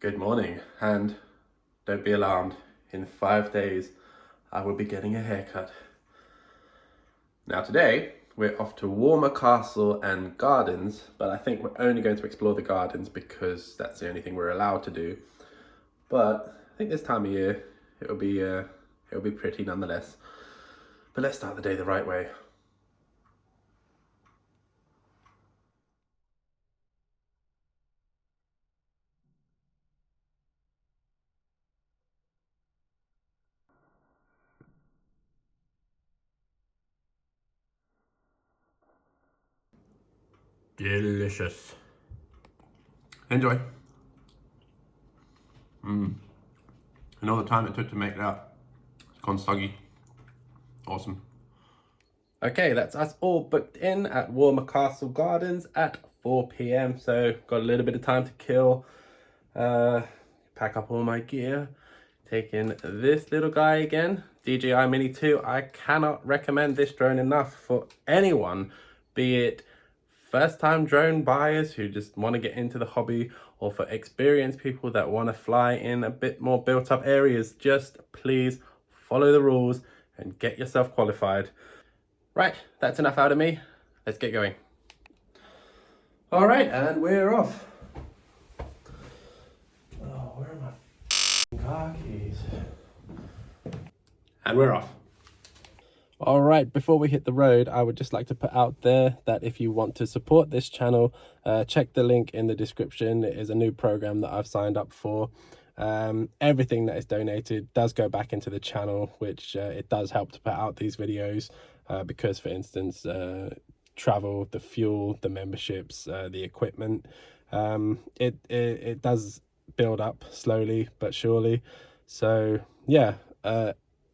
Good morning, and don't be alarmed, in 5 days I will be getting a haircut. Now today we're off to Walmer Castle and Gardens, but I think we're only going to explore the gardens because that's the only thing we're allowed to do. But I think this time of year it'll be pretty nonetheless. But let's start the day the right way. Delicious. Enjoy. And all the time it took to make that. It's gone soggy. Awesome. Okay, that's us all booked in at Walmer Castle Gardens at 4 p.m. So got a little bit of time to kill. Pack up all my gear. Taking this little guy again, DJI Mini 2. I cannot recommend this drone enough for anyone, be it first-time drone buyers who just want to get into the hobby, or for experienced people that want to fly in a bit more built-up areas. Just please follow the rules and get yourself qualified. Right, that's enough out of me. Let's get going. All right, and we're off. Oh, where are my car keys? And we're off. All right, before we hit the road, I would just like to put out there that if you want to support this channel, check the link in the description. It is a new program that I've signed up for. Everything that is donated does go back into the channel, which it does help to put out these videos because, for instance, travel, the fuel, the memberships, the equipment, it does build up slowly but surely. So yeah,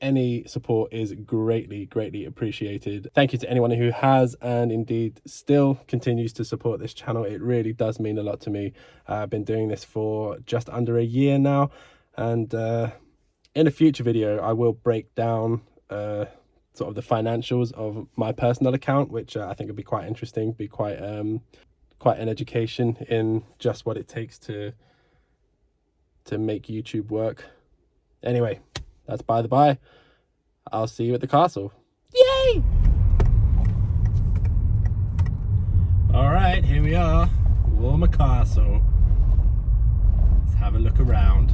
any support is greatly appreciated. Thank you to anyone who has and indeed still continues to support this channel. It really does mean a lot to me. I've been doing this for just under a year now, and in a future video I will break down sort of the financials of my personal account, which I think would be quite interesting, be quite an education in just what it takes to make YouTube work. Anyway, that's by the by. I'll see you at the castle. Yay! All right, here we are, Walmer Castle. Let's have a look around.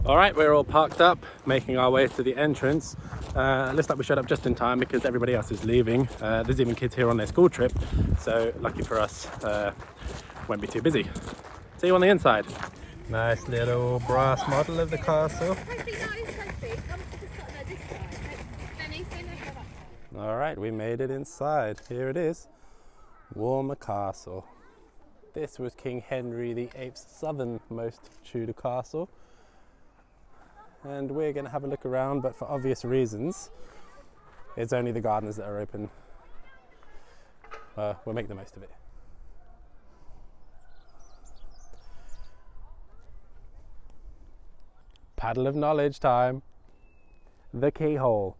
All right, we're all parked up, making our way to the entrance. Looks like we showed up just in time because everybody else is leaving. There's even kids here on their school trip, so lucky for us, won't be too busy. See you on the inside. Nice little brass model of the castle. All right, we made it inside. Here it is, Walmer Castle. This was King Henry VIII's southernmost Tudor castle. And we're going to have a look around, but for obvious reasons, it's only the gardens that are open. We'll make the most of it. Paddle of knowledge time. The keyhole.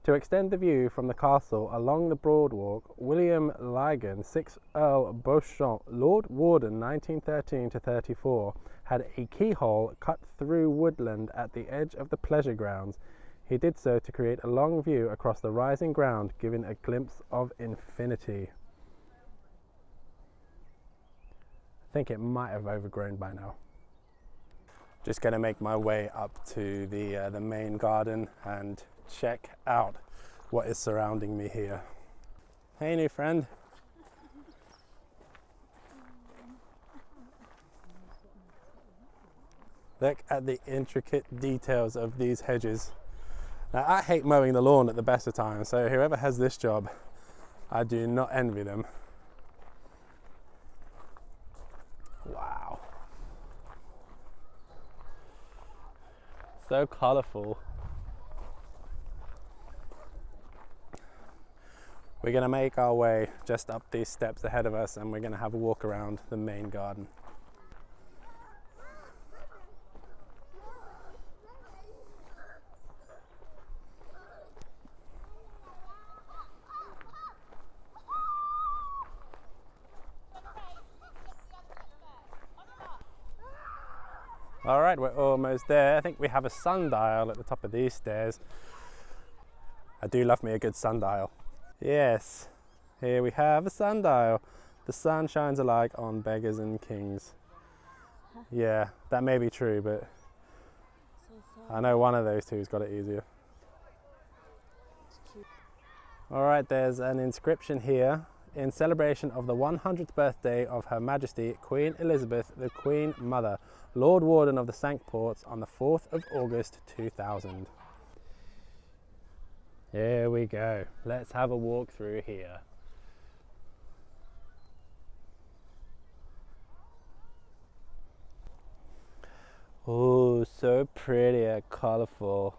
To extend the view from the castle along the Broadwalk, William Lygon, 6th Earl Beauchamp, Lord Warden 1913 to 34, had a keyhole cut through woodland at the edge of the pleasure grounds. He did so to create a long view across the rising ground, giving a glimpse of infinity. I think it might have overgrown by now. Just going to make my way up to the main garden and check out what is surrounding me here. Hey, new friend. Look at the intricate details of these hedges. Now, I hate mowing the lawn at the best of times, so whoever has this job, I do not envy them. Wow. So colourful. We're going to make our way just up these steps ahead of us, and we're going to have a walk around the main garden. All right, we're almost there. I think we have a sundial at the top of these stairs. I do love me a good sundial. Yes, here we have a sundial. The sun shines alike on beggars and kings. Yeah, that may be true, but I know one of those two's got it easier. All right, there's an inscription here. In celebration of the 100th birthday of Her Majesty Queen Elizabeth, the Queen Mother, Lord Warden of the Cinque Ports, on the 4th of August 2000. Here we go. Let's have a walk through here. Oh, so pretty and colourful.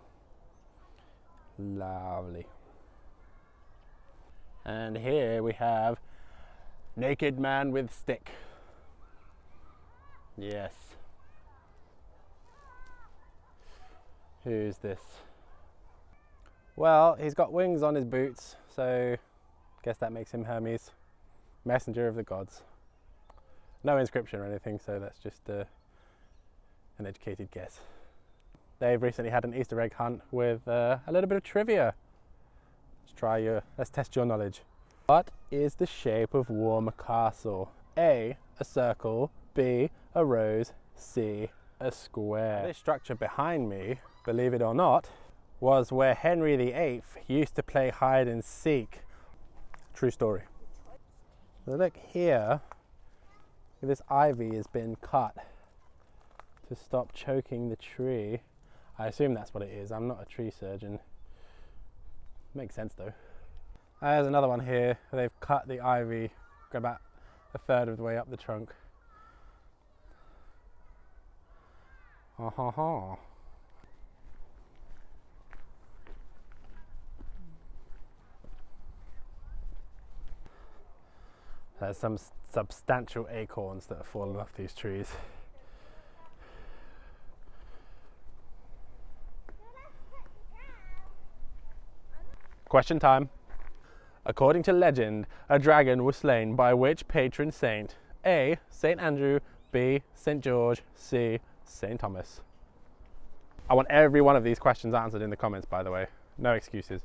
Lovely. And here we have naked man with stick. Yes. Who's this? Well, he's got wings on his boots, so guess that makes him Hermes, messenger of the gods. No inscription or anything, so that's just an educated guess. They've recently had an Easter egg hunt with a little bit of trivia. Let's test your knowledge. What is the shape of Walmer Castle? A circle, B, a rose, C, a square. This structure behind me, believe it or not, was where Henry VIII used to play hide and seek. True story. So look here, this ivy has been cut to stop choking the tree. I assume that's what it is. I'm not a tree surgeon. Makes sense though. There's another one here. They've cut the ivy about a third of the way up the trunk. Ha ha ha. There's some substantial acorns that have fallen off these trees. Question time. According to legend, a dragon was slain by which patron saint? A, St. Andrew, B, St. George, C, St. Thomas. I want every one of these questions answered in the comments, by the way. No excuses.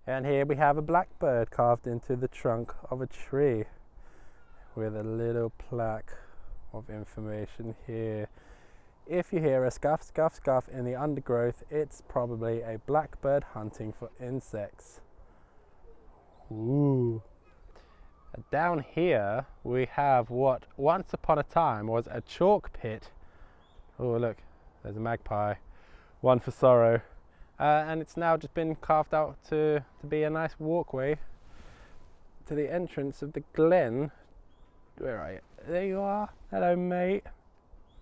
And here we have a blackbird carved into the trunk of a tree with a little plaque of information here. If you hear a scuff, scuff, scuff in the undergrowth, it's probably a blackbird hunting for insects. Ooh. Down here we have what once upon a time was a chalk pit. Oh look, there's a magpie. One for sorrow. And it's now just been carved out to be a nice walkway to the entrance of the glen. Where are you? There you are. Hello mate.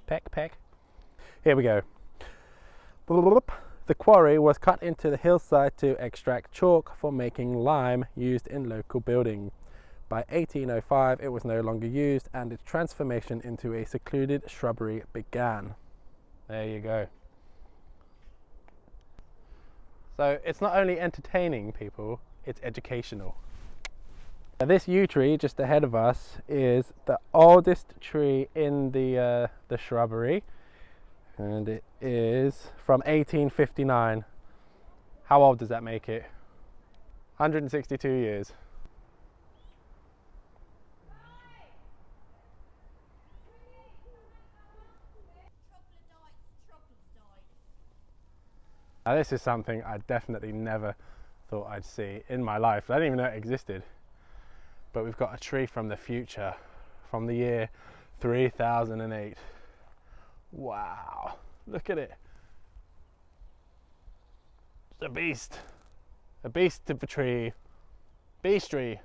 Peck, peck. Here we go. The quarry was cut into the hillside to extract chalk for making lime used in local building. By 1805 it was no longer used and its transformation into a secluded shrubbery began. There you go. So it's not only entertaining people, it's educational. Now, this yew tree just ahead of us is the oldest tree in the shrubbery. And it is from 1859. How old does that make it? 162 years. Now this is something I definitely never thought I'd see in my life. I didn't even know it existed. But we've got a tree from the future, from the year 3008. Wow, look at it. It's a beast of a tree, beast tree.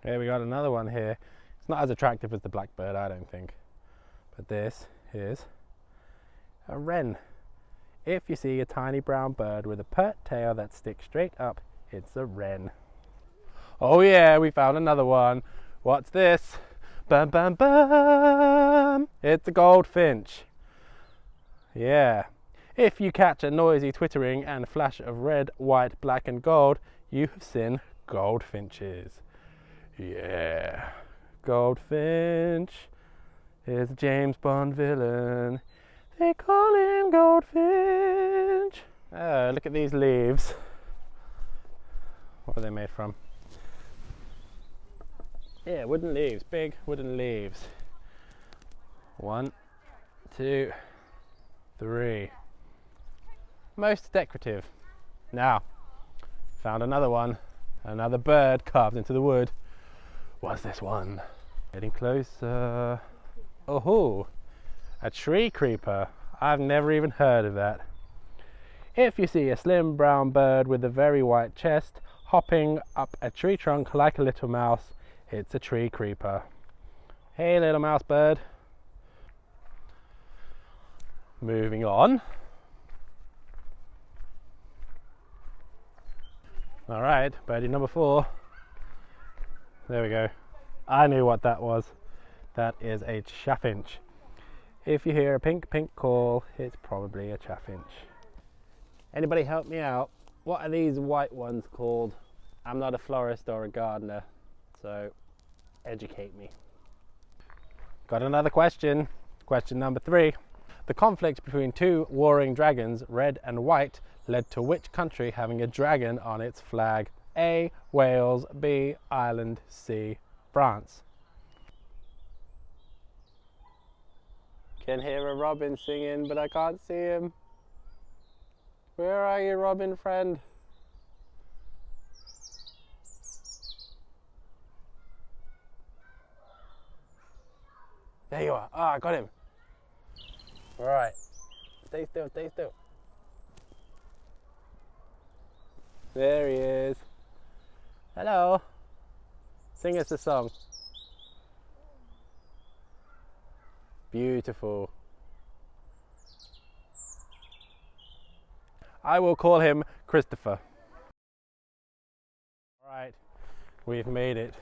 Here we got another one here. It's not as attractive as the blackbird, I don't think. But this is a wren. If you see a tiny brown bird with a pert tail that sticks straight up, it's a wren. Oh yeah, we found another one. What's this? Bum bum bum! It's a goldfinch. Yeah, if you catch a noisy twittering and a flash of red, white, black and gold, you have seen goldfinches. Yeah, Goldfinch is a James Bond villain. They call him Goldfinch. Oh, look at these leaves. What are they made from? Yeah, wooden leaves, big wooden leaves. 1, 2, 3. Most decorative. Now, found another one. Another bird carved into the wood. What's this one? Getting closer. Oh, a tree creeper. I've never even heard of that. If you see a slim brown bird with a very white chest hopping up a tree trunk like a little mouse, it's a tree creeper. Hey little mouse bird. Moving on. Alright, birdie number 4. There we go. I knew what that was. That is a chaffinch. If you hear a pink call, it's probably a chaffinch. Anybody help me out? What are these white ones called? I'm not a florist or a gardener, so educate me. Got another question. Question number 3. The conflict between 2 warring dragons, red and white, led to which country having a dragon on its flag? A. Wales, B. Ireland, C. France. Can hear a robin singing, but I can't see him. Where are you, robin friend? There you are. Ah, I got him. All right. Stay still, stay still. There he is. Hello. Sing us a song. Beautiful. I will call him Christopher. Alright, we've made it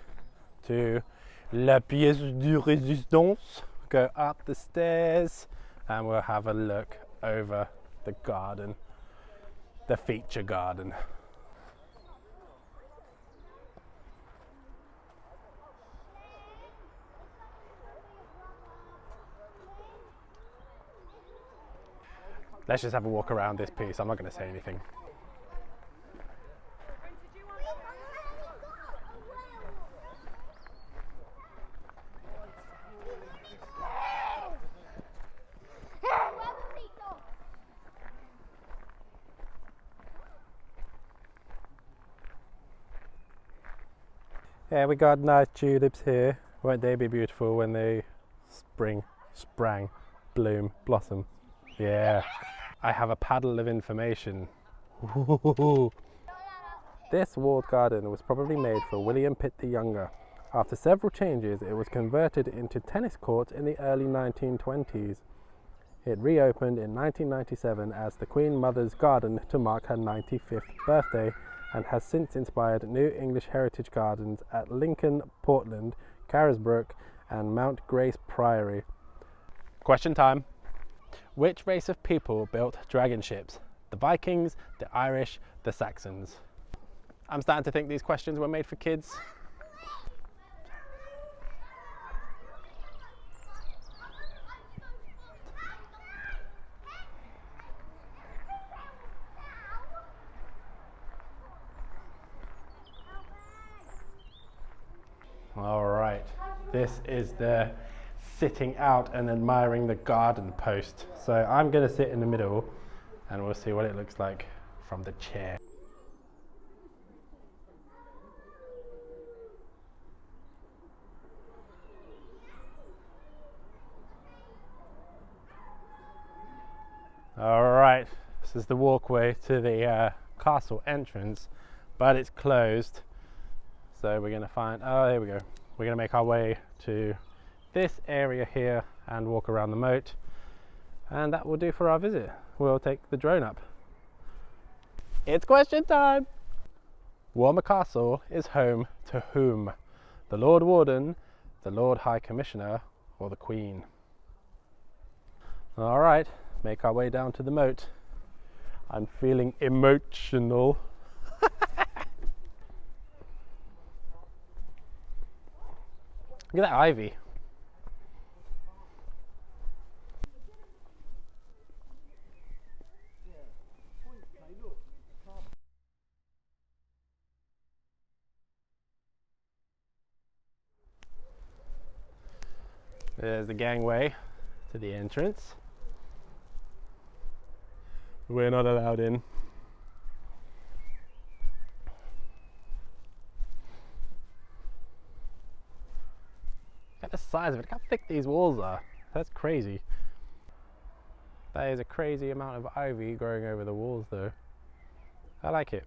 to La Pièce de Résistance. Go up the stairs and we'll have a look over the garden, the feature garden. Let's just have a walk around this piece. I'm not going to say anything. Yeah, we got nice tulips here. Won't they be beautiful when they sprang, bloom, blossom? Yeah. I have a paddle of information. This walled garden was probably made for William Pitt the Younger. After several changes, it was converted into tennis courts in the early 1920s. It reopened in 1997 as the Queen Mother's Garden to mark her 95th birthday and has since inspired new English heritage gardens at Lincoln, Portland, Carisbrooke and Mount Grace Priory. Question time. Which race of people built dragon ships? The Vikings, the Irish, the Saxons? I'm starting to think these questions were made for kids. All right, this is the sitting out and admiring the garden post. So I'm going to sit in the middle and we'll see what it looks like from the chair. All right, this is the walkway to the castle entrance, but it's closed. So we're going to find, oh, here we go. We're going to make our way to this area here and walk around the moat, and that will do for our visit. We'll take the drone up. It's question time! Walmer Castle is home to whom? The Lord Warden, the Lord High Commissioner, or the Queen? Alright, make our way down to the moat. I'm feeling emotional. Look at that ivy. There's the gangway to the entrance. We're not allowed in. Look at the size of it. Look how thick these walls are. That's crazy. That is a crazy amount of ivy growing over the walls though. I like it.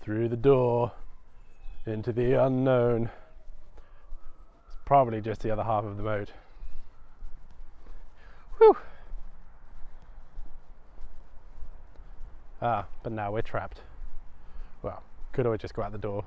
Through the door into the unknown. It's probably just the other half of the moat. Whew. Ah, but now we're trapped. Well, could always just go out the door.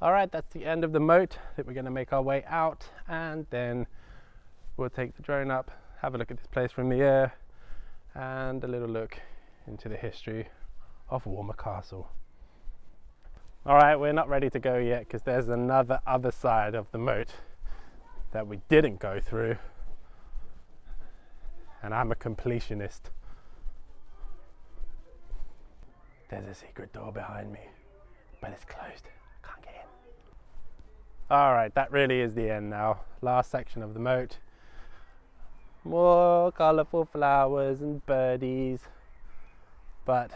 Alright, that's the end of the moat. I think we're going to make our way out and then we'll take the drone up, have a look at this place from the air and a little look into the history of Walmer Castle. Alright, we're not ready to go yet because there's another other side of the moat that we didn't go through and I'm a completionist. There's a secret door behind me, but it's closed. Can't get in. Alright, that really is the end now. Last section of the moat. More colourful flowers and birdies. But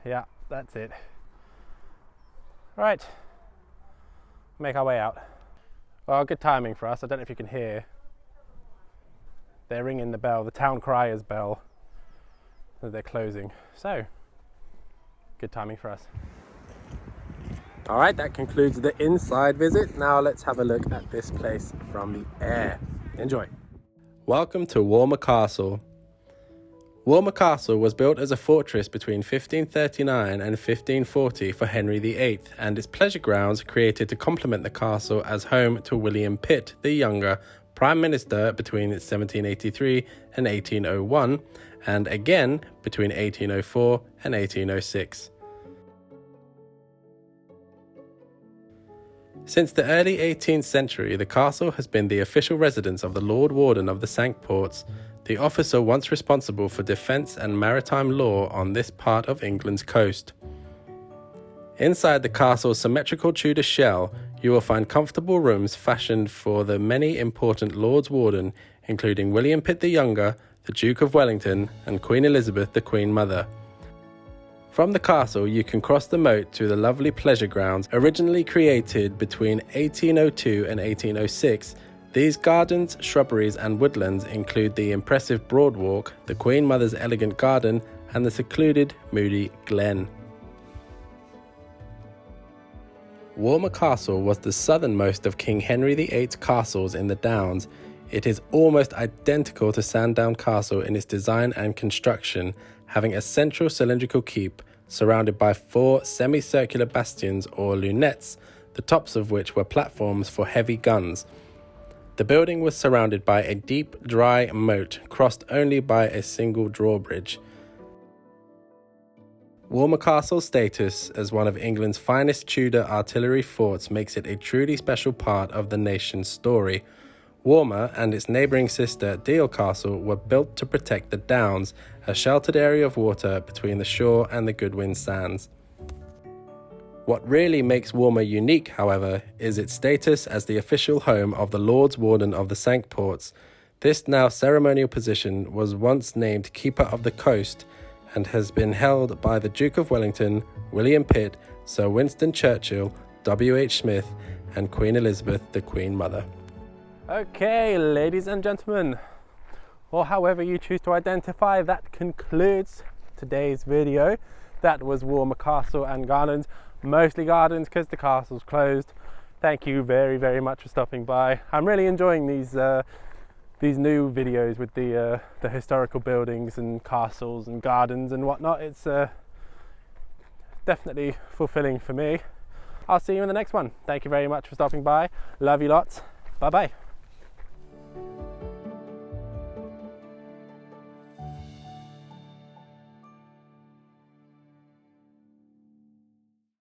yeah, that's it. Right, make our way out. Well, good timing for us. I don't know if you can hear. They're ringing the bell, the town crier's bell. They're closing. So, good timing for us. Alright, that concludes the inside visit. Now let's have a look at this place from the air. Enjoy. Welcome to Walmer Castle. Walmer Castle was built as a fortress between 1539 and 1540 for Henry VIII, and its pleasure grounds created to complement the castle as home to William Pitt the Younger, Prime Minister between 1783 and 1801, and again between 1804 and 1806. Since the early 18th century, the castle has been the official residence of the Lord Warden of the Cinque Ports, the officer once responsible for defence and maritime law on this part of England's coast. Inside the castle's symmetrical Tudor shell, you will find comfortable rooms fashioned for the many important Lords Warden, including William Pitt the Younger, the Duke of Wellington, and Queen Elizabeth the Queen Mother. From the castle, you can cross the moat to the lovely pleasure grounds originally created between 1802 and 1806. These gardens, shrubberies and woodlands include the impressive Broad Walk, the Queen Mother's elegant garden and the secluded Moody Glen. Walmer Castle was the southernmost of King Henry VIII's castles in the Downs. It is almost identical to Sandown Castle in its design and construction, having a central cylindrical keep surrounded by 4 semicircular bastions or lunettes, the tops of which were platforms for heavy guns. The building was surrounded by a deep, dry moat, crossed only by a single drawbridge. Walmer Castle's status as one of England's finest Tudor artillery forts makes it a truly special part of the nation's story. Walmer and its neighbouring sister Deal Castle were built to protect the Downs, a sheltered area of water between the shore and the Goodwin Sands. What really makes Walmer unique, however, is its status as the official home of the Lords Warden of the Cinque Ports. This now ceremonial position was once named Keeper of the Coast and has been held by the Duke of Wellington, William Pitt, Sir Winston Churchill, W.H. Smith, and Queen Elizabeth the Queen Mother. Okay, ladies and gentlemen, or however you choose to identify, that concludes today's video. That was Walmer Castle and Gardens, mostly gardens because the castle's closed. Thank you very, very much for stopping by. I'm really enjoying these new videos with the historical buildings and castles and gardens and whatnot. It's definitely fulfilling for me. I'll see you in the next one. Thank you very much for stopping by. Love you lots. Bye bye.